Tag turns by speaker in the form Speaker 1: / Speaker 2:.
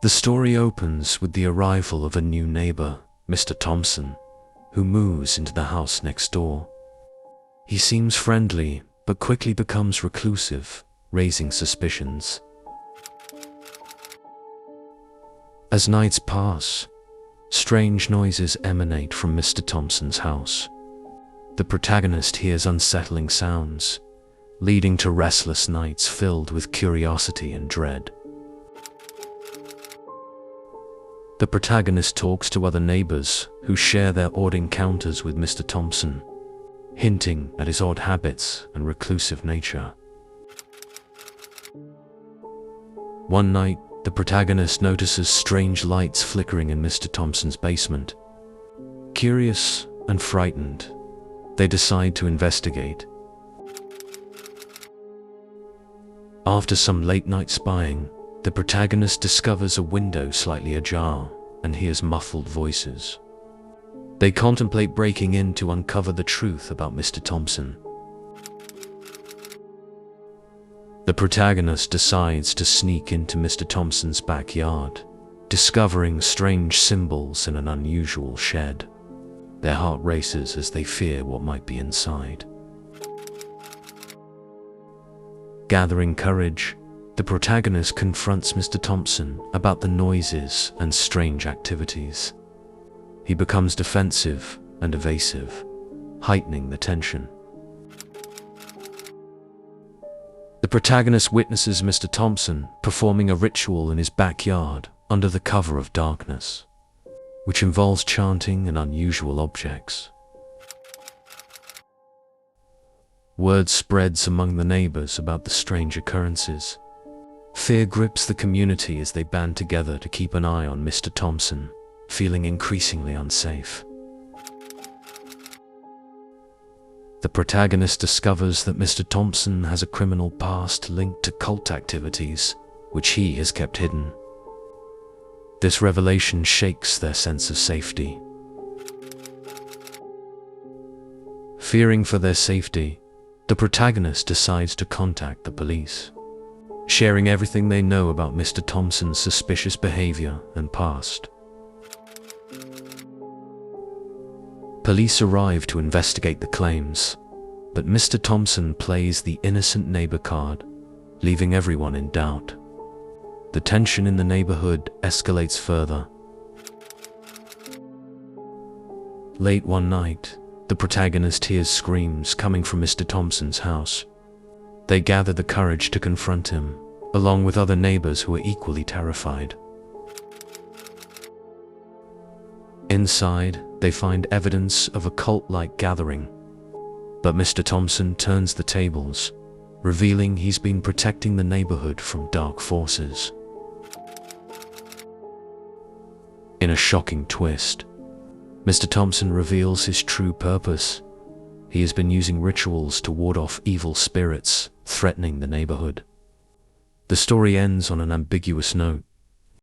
Speaker 1: The story opens with the arrival of a new neighbor, Mr. Thompson, who moves into the house next door. He seems friendly, but quickly becomes reclusive, raising suspicions. As nights pass, strange noises emanate from Mr. Thompson's house. The protagonist hears unsettling sounds, leading to restless nights filled with curiosity and dread. The protagonist talks to other neighbors who share their odd encounters with Mr. Thompson, hinting at his odd habits and reclusive nature. One night, the protagonist notices strange lights flickering in Mr. Thompson's basement. Curious and frightened, they decide to investigate. After some late-night spying, the protagonist discovers a window slightly ajar and hears muffled voices. They contemplate breaking in to uncover the truth about Mr. Thompson. The protagonist decides to sneak into Mr. Thompson's backyard, discovering strange symbols in an unusual shed. Their heart races as they fear what might be inside. Gathering courage, the protagonist confronts Mr. Thompson about the noises and strange activities. He becomes defensive and evasive, heightening the tension. The protagonist witnesses Mr. Thompson performing a ritual in his backyard under the cover of darkness, which involves chanting and unusual objects. Word spreads among the neighbors about the strange occurrences. Fear grips the community as they band together to keep an eye on Mr. Thompson, feeling increasingly unsafe. The protagonist discovers that Mr. Thompson has a criminal past linked to cult activities, which he has kept hidden. This revelation shakes their sense of safety. Fearing for their safety, the protagonist decides to contact the police, sharing everything they know about Mr. Thompson's suspicious behavior and past. Police arrive to investigate the claims, but Mr. Thompson plays the innocent neighbor card, leaving everyone in doubt. The tension in the neighborhood escalates further. Late one night, the protagonist hears screams coming from Mr. Thompson's house. They gather the courage to confront him, along with other neighbors who are equally terrified. Inside, they find evidence of a cult-like gathering, but Mr. Thompson turns the tables, revealing he's been protecting the neighborhood from dark forces. In a shocking twist, Mr. Thompson reveals his true purpose. He has been using rituals to ward off evil spirits threatening the neighborhood. The story ends on an ambiguous note,